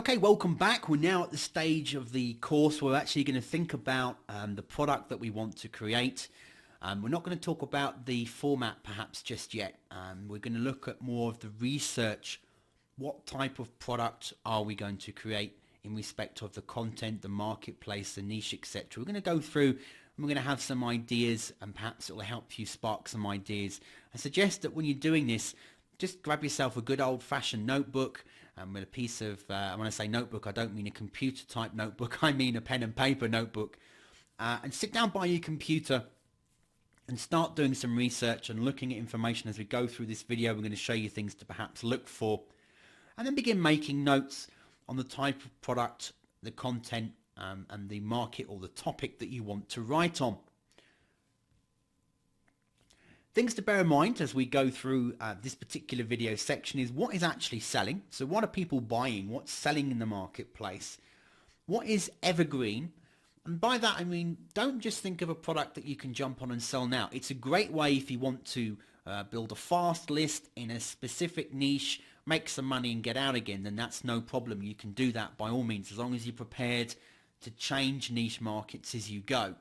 Okay, welcome back. We're now at the stage of the course where we're actually going to think about the product that we want to create. We're not going to talk about the format perhaps just yet. We're going to look at more of the research. What type of product are we going to create in respect of the content, the marketplace, the niche, etc. We're going to go through and we're going to have some ideas, and perhaps it will help you spark some ideas. I suggest that when you're doing this, just grab yourself a good old-fashioned notebook with a piece of, when I say notebook, I don't mean a computer type notebook, I mean a pen and paper notebook, and sit down by your computer and start doing some research and looking at information. As we go through this video, we're going to show you things to perhaps look for, and then begin making notes on the type of product, the content, and the market or the topic that you want to write on. Things to bear in mind as we go through this particular video section is what is actually selling. So what are people buying? What's selling in the marketplace? What is evergreen? And by that I mean, don't just think of a product that you can jump on and sell now. It's a great way if you want to build a fast list in a specific niche, make some money and get out again, then that's no problem. You can do that by all means, as long as you're prepared to change niche markets as you go.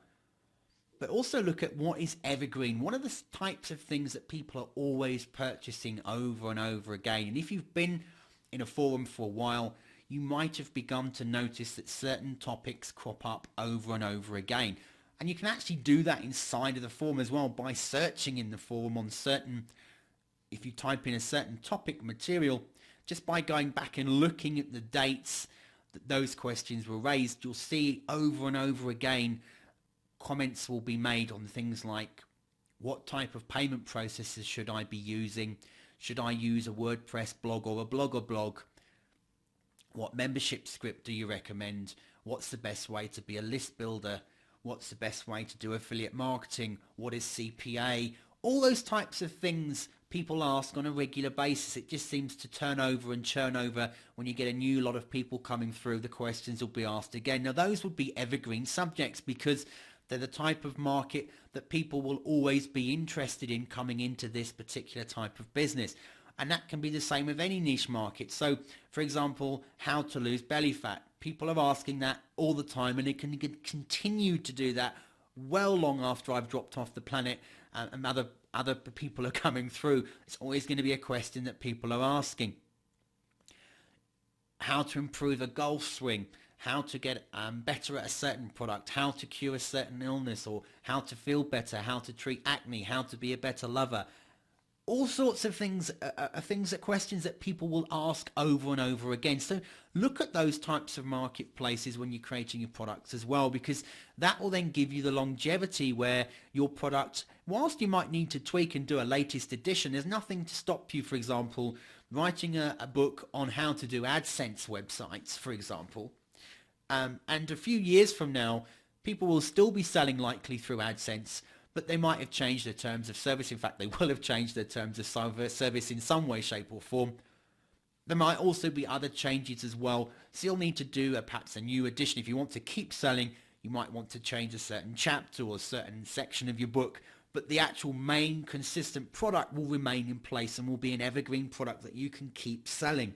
But also look at what is evergreen. What are the types of things that people are always purchasing over and over again? And if you've been in a forum for a while, you might have begun to notice that certain topics crop up over and over again. And you can actually do that inside of the forum as well by searching in the forum on certain, if you type in a certain topic material, just by going back and looking at the dates that those questions were raised, you'll see over and over again comments will be made on things like, what type of payment processes should I be using? Should I use a WordPress blog or a Blogger blog? What membership script do you recommend? What's the best way to be a list builder? What's the best way to do affiliate marketing? What is CPA? All those types of things people ask on a regular basis. It just seems to turn over and churn over. When you get a new lot of people coming through, the questions will be asked again. Now those would be evergreen subjects because they're the type of market that people will always be interested in coming into this particular type of business. And that can be the same with any niche market. So, for example, how to lose belly fat. People are asking that all the time, and it can continue to do that well long after I've dropped off the planet and other people are coming through. It's always going to be a question that people are asking. How to improve a golf swing. How to get better at a certain product, how to cure a certain illness, or how to feel better, how to treat acne, how to be a better lover. All sorts of things are questions that people will ask over and over again. So look at those types of marketplaces when you're creating your products as well, because that will then give you the longevity where your product, whilst you might need to tweak and do a latest edition, there's nothing to stop you, for example, writing a book on how to do AdSense websites, for example. And a few years from now, people will still be selling likely through AdSense, but they might have changed their terms of service. In fact, they will have changed their terms of service in some way, shape or form. There might also be other changes as well. So you'll need to do perhaps a new edition. If you want to keep selling, you might want to change a certain chapter or a certain section of your book, but the actual main consistent product will remain in place and will be an evergreen product that you can keep selling.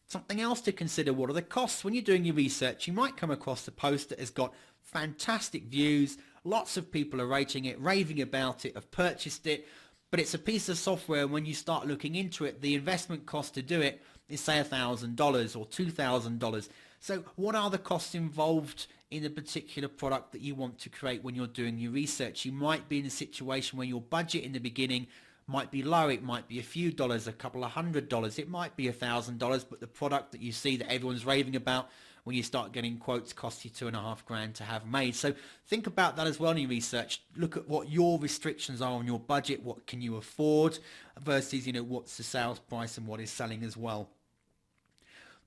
Something else to consider, what are the costs? When you're doing your research, you might come across a post that has got fantastic views, lots of people are rating it, raving about it, have purchased it, but it's a piece of software. When you start looking into it, the investment cost to do it is say $1,000 or $2,000. So what are the costs involved in a particular product that you want to create when you're doing your research? You might be in a situation where your budget in the beginning might be low. It might be a few dollars, a couple of $100. It might be $1,000, but the product that you see that everyone's raving about, when you start getting quotes, costs you $2,500 to have made. So think about that as well in your research. Look at what your restrictions are on your budget. What can you afford versus, what's the sales price and what is selling as well.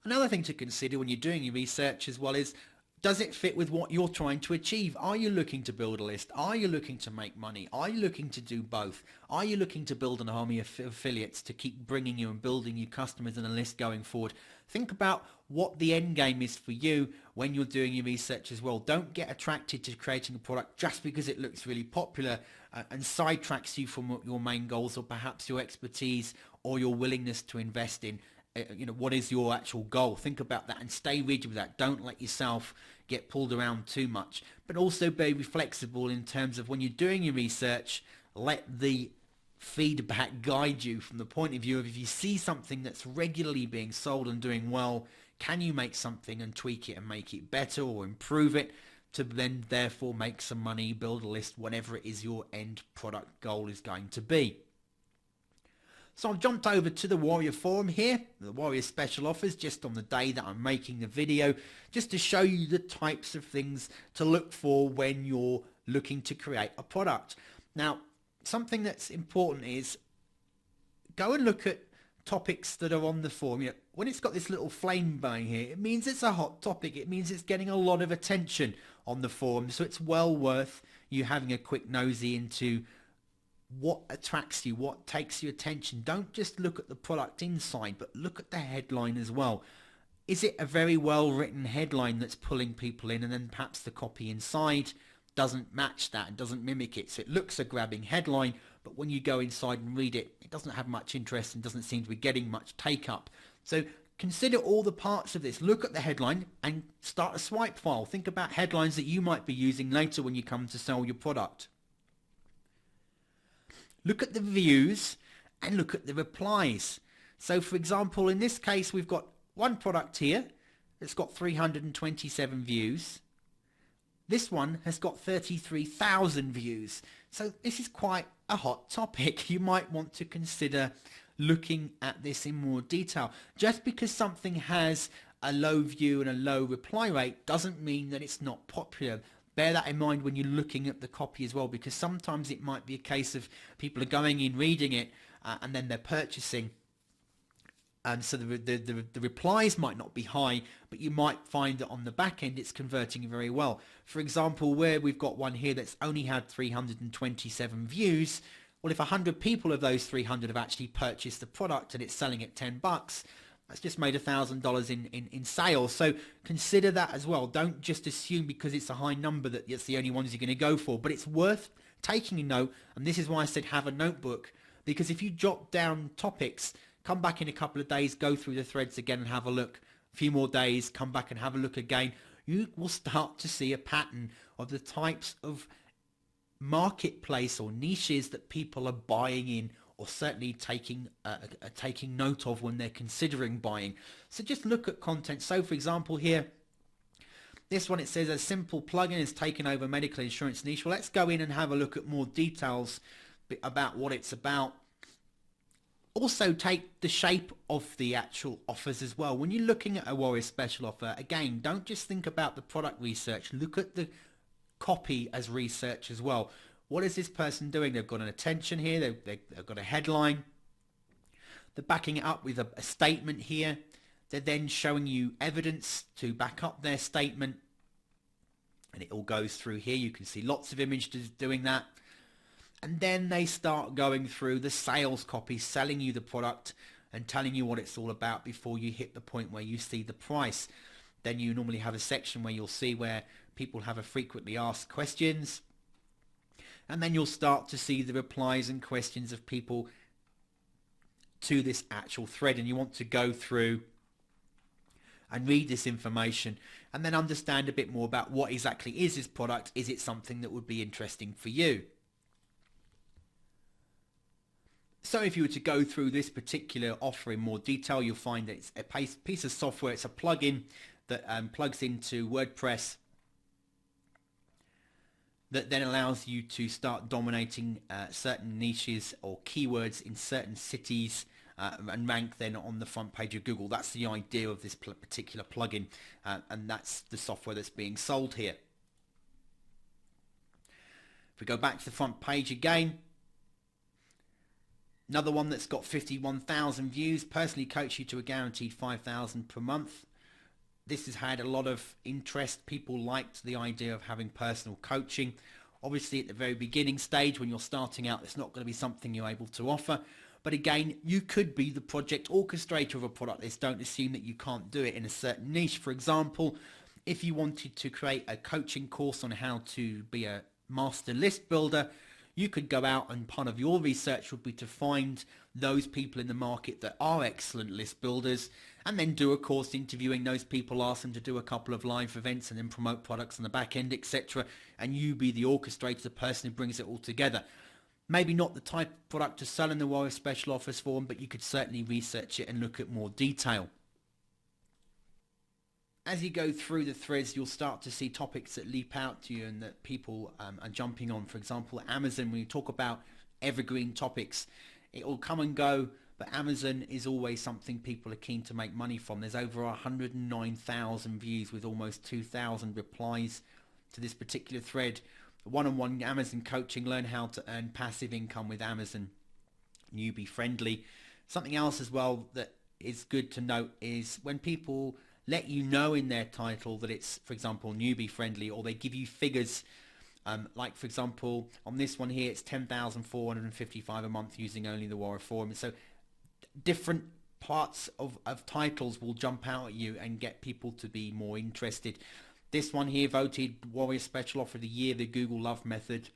Another thing to consider when you're doing your research as well is, does it fit with what you're trying to achieve? Are you looking to build a list? Are you looking to make money? Are you looking to do both? Are you looking to build an army of affiliates to keep bringing you and building you customers and a list going forward? Think about what the end game is for you when you're doing your research as well. Don't get attracted to creating a product just because it looks really popular and sidetracks you from your main goals or perhaps your expertise or your willingness to invest in what is your actual goal? Think about that and stay rigid with that. Don't let yourself get pulled around too much, but also be flexible in terms of when you're doing your research, let the feedback guide you from the point of view of if you see something that's regularly being sold and doing well, can you make something and tweak it and make it better or improve it to then therefore make some money, build a list, whatever it is your end product goal is going to be. So I've jumped over to the Warrior Forum here, the Warrior Special Offers, just on the day that I'm making the video, just to show you the types of things to look for when you're looking to create a product. Now, something that's important is go and look at topics that are on the forum. When it's got this little flame burning here, it means it's a hot topic. It means it's getting a lot of attention on the forum. So it's well worth you having a quick nosy into what attracts you, what takes your attention. Don't just look at the product inside, but look at the headline as well. Is it a very well written headline that's pulling people in, and then perhaps the copy inside doesn't match that and doesn't mimic it? So it looks a grabbing headline, but when you go inside and read it, it doesn't have much interest and doesn't seem to be getting much take up. So consider all the parts of this. Look at the headline and start a swipe file. Think about headlines that you might be using later when you come to sell your product. Look at the views and look at the replies. So for example, in this case, we've got one product here that's got 327 views. This one has got 33,000 views. So this is quite a hot topic. You might want to consider looking at this in more detail. Just because something has a low view and a low reply rate doesn't mean that it's not popular. Bear that in mind when you're looking at the copy as well, because sometimes it might be a case of people are going in, reading it, and then they're purchasing. And so the replies might not be high, but you might find that on the back end it's converting very well. For example, where we've got one here that's only had 327 views, well, if 100 people of those 300 have actually purchased the product and it's selling at $10, that's just made $1,000 in sales. So consider that as well. Don't just assume because it's a high number that it's the only ones you're going to go for, but it's worth taking a note. And this is why I said have a notebook, because if you jot down topics, come back in a couple of days, go through the threads again and have a look. A few more days, come back and have a look again. You will start to see a pattern of the types of marketplace or niches that people are buying in, or certainly taking note of when they're considering buying. So just look at content. So for example here, this one, it says a simple plugin has taken over medical insurance niche. Well, let's go in and have a look at more details about what it's about. Also take the shape of the actual offers as well. When you're looking at a Warrior Special Offer, again, don't just think about the product research. Look at the copy as research as well. What is this person doing? They've got an attention here. They've got a headline. They're backing it up with a statement here. They're then showing you evidence to back up their statement. And it all goes through here. You can see lots of images doing that. And then they start going through the sales copy, selling you the product and telling you what it's all about before you hit the point where you see the price. Then you normally have a section where you'll see where people have a frequently asked questions. And then you'll start to see the replies and questions of people to this actual thread. And you want to go through and read this information and then understand a bit more about what exactly is this product. Is it something that would be interesting for you? So if you were to go through this particular offer in more detail, you'll find that it's a piece of software. It's a plugin that plugs into WordPress that then allows you to start dominating certain niches or keywords in certain cities and rank then on the front page of Google. That's the idea of this particular plugin, and that's the software that's being sold here. If we go back to the front page again, another one that's got 51,000 views, personally coach you to a guaranteed 5,000 per month. This has had a lot of interest. People liked the idea of having personal coaching. Obviously at the very beginning stage when you're starting out, it's not going to be something you're able to offer. But again, you could be the project orchestrator of a product. This don't assume that you can't do it in a certain niche. For example, if you wanted to create a coaching course on how to be a master list builder, You could go out, and part of your research would be to find those people in the market that are excellent list builders, and then do a course interviewing those people, ask them to do a couple of live events and then promote products on the back end, etc. And you be the orchestrator, the person who brings it all together. Maybe not the type of product to sell in the Warrior Special Offers Forum, but you could certainly research it and look at more detail. As you go through the threads, you'll start to see topics that leap out to you and that people are jumping on. For example, Amazon, when you talk about evergreen topics, it will come and go, but Amazon is always something people are keen to make money from. There's over 109,000 views with almost 2,000 replies to this particular thread. One-on-one Amazon coaching, learn how to earn passive income with Amazon, newbie friendly. Something else as well that is good to note is when people let you know in their title that it's, for example, newbie friendly, or they give you figures, like for example on this one here it's 10,455 a month using only the Warrior Forum. So different parts of titles will jump out at you and get people to be more interested. This one here, voted Warrior Special Offer of the Year, the Google Love Method.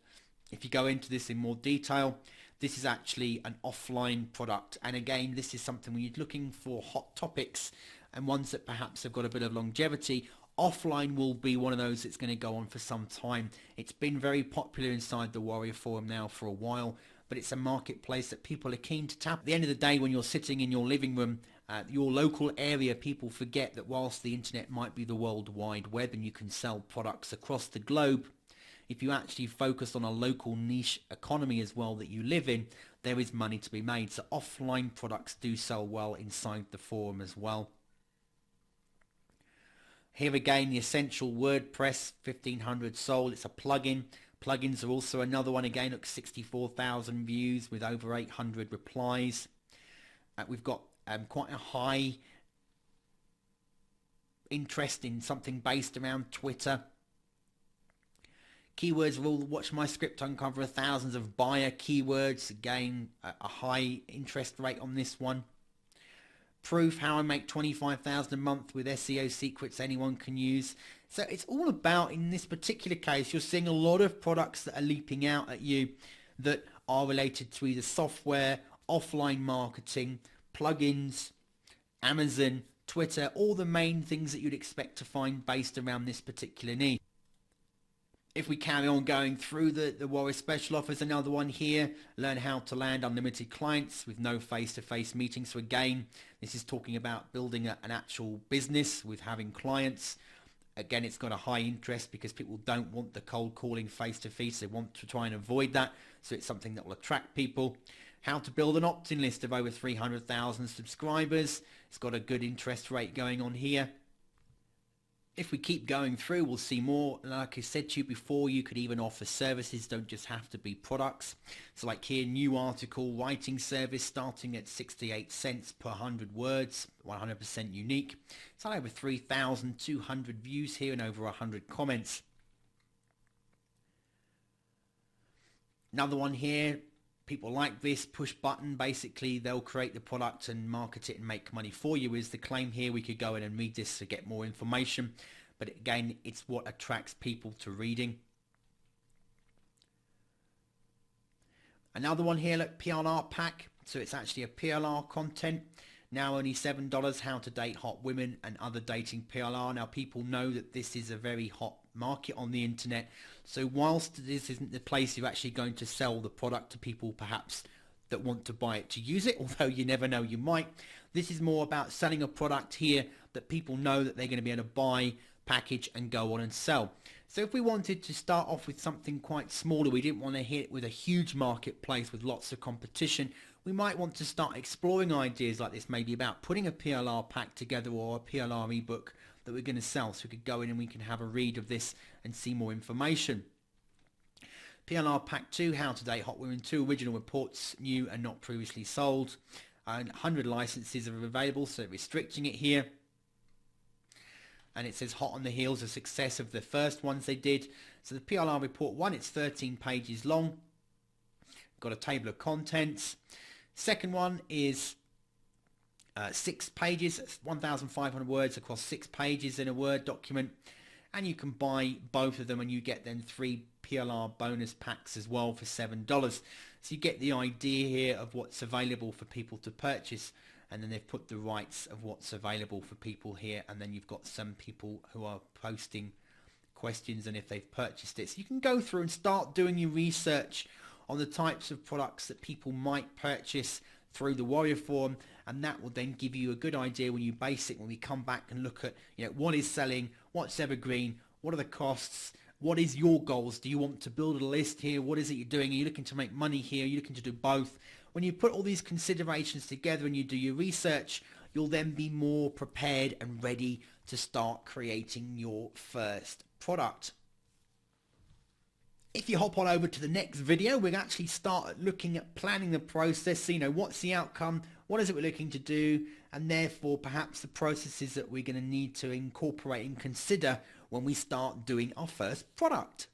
If you go into this in more detail, this is actually an offline product, and again this is something when you're looking for hot topics and ones that perhaps have got a bit of longevity, offline will be one of those that's going to go on for some time. It's been very popular inside the Warrior Forum now for a while, but it's a marketplace that people are keen to tap. At the end of the day, when you're sitting in your living room, your local area, people forget that whilst the internet might be the World Wide Web and you can sell products across the globe, if you actually focus on a local niche economy as well that you live in, there is money to be made. So offline products do sell well inside the forum as well. Here again, the Essential WordPress 1500 sold. It's a plugin. Plugins are also another one. Again, look, 64,000 views with over 800 replies. We've got quite a high interest in something based around Twitter. Keywords are all watch my script uncover thousands of buyer keywords. Again, a high interest rate on this one. Proof how I make 25,000 a month with SEO secrets anyone can use. So it's all about, in this particular case, you're seeing a lot of products that are leaping out at you that are related to either software, offline marketing, plugins, Amazon, Twitter, all the main things that you'd expect to find based around this particular need. If we carry on going through the Warrior Special Offers, another one here, learn how to land unlimited clients with no face-to-face meetings. So again, this is talking about building an actual business with having clients. Again, it's got a high interest because people don't want the cold calling face-to-face. They want to try and avoid that. So it's something that will attract people. How to build an opt-in list of over 300,000 subscribers. It's got a good interest rate going on here. If we keep going through, we'll see more. Like I said to you before, you could even offer services, don't just have to be products. So like here, new article writing service starting at 68 cents per 100 words, 100% unique. It's had over 3,200 views here and over 100 comments. Another one here, people like this push button. Basically, they'll create the product and market it and make money for you is the claim here. We could go in and read this to get more information. But again, it's what attracts people to reading. Another one here, look, PLR pack. So it's actually a PLR content. Now only $7, how to date hot women and other dating PLR. Now people know that this is a very hot market on the internet. So whilst this isn't the place you're actually going to sell the product to people perhaps that want to buy it to use it, although you never know, you might. This is more about selling a product here that people know that they're going to be able to buy, package and go on and sell. So if we wanted to start off with something quite smaller, we didn't want to hit it with a huge marketplace with lots of competition, we might want to start exploring ideas like this, maybe about putting a PLR pack together or a PLR ebook that we're going to sell. So we could go in and we can have a read of this and see more information. PLR pack 2, how to date hot women, 2 original reports, new and not previously sold. And 100 licenses are available, so restricting it here. And it says hot on the heels of success of the first ones they did. So the PLR report 1, it's 13 pages long. Got a table of contents. Second one is 6 pages, 1,500 words across 6 pages in a Word document. And you can buy both of them and you get then 3 PLR bonus packs as well for $7. So you get the idea here of what's available for people to purchase, and then they've put the rights of what's available for people here, and then you've got some people who are posting questions and if they've purchased it. So you can go through and start doing your research on the types of products that people might purchase through the Warrior Forum, and that will then give you a good idea when you base it, when we come back and look at, what is selling, what's evergreen, what are the costs, what is your goals? Do you want to build a list here? What is it you're doing? Are you looking to make money here? Are you looking to do both? When you put all these considerations together and you do your research, you'll then be more prepared and ready to start creating your first product. If you hop on over to the next video, we'll actually start looking at planning the process. What's the outcome? What is it we're looking to do? And therefore, perhaps the processes that we're going to need to incorporate and consider when we start doing our first product.